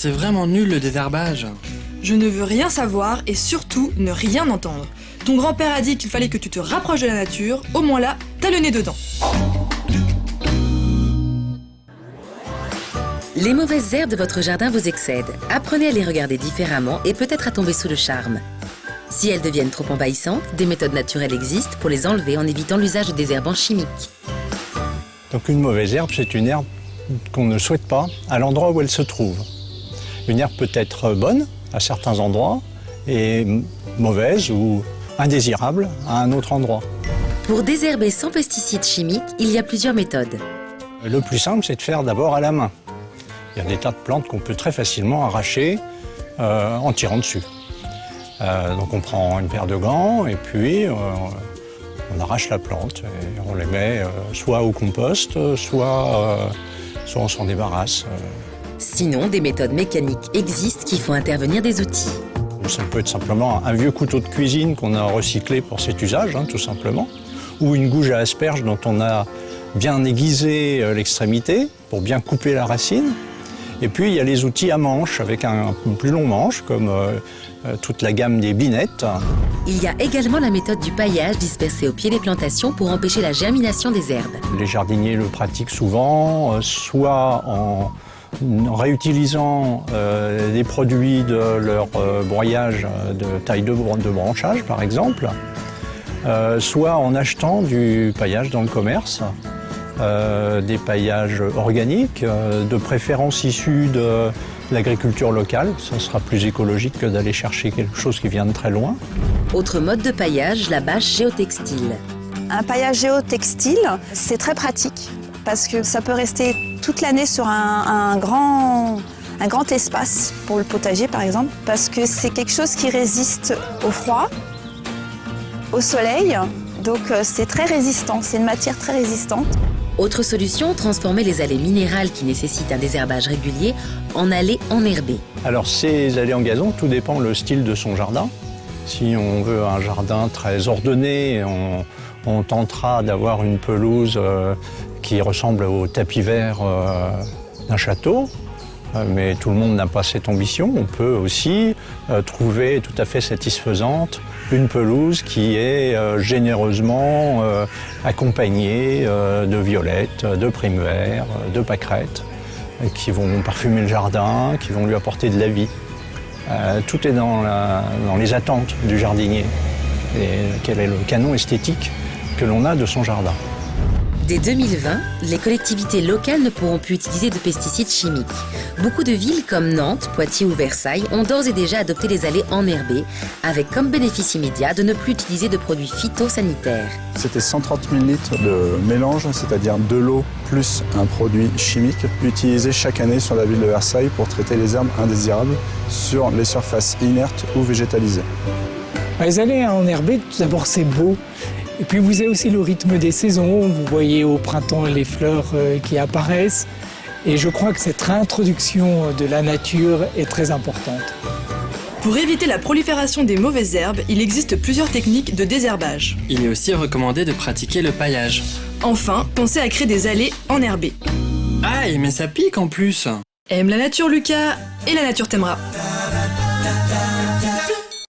c'est vraiment nul le désherbage. Je ne veux rien savoir et surtout ne rien entendre. Ton grand-père a dit qu'il fallait que tu te rapproches de la nature, au moins là, t'as le nez dedans. Les mauvaises herbes de votre jardin vous excèdent. Apprenez à les regarder différemment et peut-être à tomber sous le charme. Si elles deviennent trop envahissantes, des méthodes naturelles existent pour les enlever en évitant l'usage de désherbants chimiques. Donc une mauvaise herbe, c'est une herbe qu'on ne souhaite pas à l'endroit où elle se trouve. Une herbe peut être bonne à certains endroits et mauvaise ou indésirable à un autre endroit. Pour désherber sans pesticides chimiques, il y a plusieurs méthodes. Le plus simple, c'est de faire d'abord à la main. Il y a des tas de plantes qu'on peut très facilement arracher en tirant dessus. Donc on prend une paire de gants et puis on arrache la plante et on les met soit au compost, soit on s'en débarrasse. Sinon, des méthodes mécaniques existent qui font intervenir des outils. Ça peut être simplement un vieux couteau de cuisine qu'on a recyclé pour cet usage, tout simplement, ou une gouge à asperges dont on a bien aiguisé l'extrémité pour bien couper la racine. Et puis il y a les outils à manche avec un plus long manche, comme toute la gamme des binettes. Il y a également la méthode du paillage dispersé au pied des plantations pour empêcher la germination des herbes. Les jardiniers le pratiquent souvent, soit en réutilisant des produits de leur broyage de taille de branchage, par exemple, soit en achetant du paillage dans le commerce. Des paillages organiques, de préférence issus de l'agriculture locale. Ça sera plus écologique que d'aller chercher quelque chose qui vient de très loin. Autre mode de paillage, la bâche géotextile. Un paillage géotextile, c'est très pratique parce que ça peut rester toute l'année sur un grand espace pour le potager par exemple, parce que c'est quelque chose qui résiste au froid, au soleil, donc c'est très résistant, c'est une matière très résistante. Autre solution, transformer les allées minérales qui nécessitent un désherbage régulier en allées enherbées. Alors ces allées en gazon, tout dépend le style de son jardin. Si on veut un jardin très ordonné, on tentera d'avoir une pelouse qui ressemble au tapis vert d'un château. Mais tout le monde n'a pas cette ambition. On peut aussi trouver tout à fait satisfaisante une pelouse qui est généreusement accompagnée de violettes, de primevères, de pâquerettes, qui vont parfumer le jardin, qui vont lui apporter de la vie. Tout est dans les attentes du jardinier et quel est le canon esthétique que l'on a de son jardin. Dès 2020, les collectivités locales ne pourront plus utiliser de pesticides chimiques. Beaucoup de villes comme Nantes, Poitiers ou Versailles ont d'ores et déjà adopté les allées enherbées, avec comme bénéfice immédiat de ne plus utiliser de produits phytosanitaires. C'était 130 000 litres de mélange, c'est-à-dire de l'eau plus un produit chimique, utilisé chaque année sur la ville de Versailles pour traiter les herbes indésirables sur les surfaces inertes ou végétalisées. Les allées enherbées, tout d'abord c'est beau. Et puis vous avez aussi le rythme des saisons, vous voyez au printemps les fleurs qui apparaissent. Et je crois que cette réintroduction de la nature est très importante. Pour éviter la prolifération des mauvaises herbes, il existe plusieurs techniques de désherbage. Il est aussi recommandé de pratiquer le paillage. Enfin, pensez à créer des allées enherbées. Aïe, mais ça pique en plus. Aime la nature Lucas, et la nature t'aimera.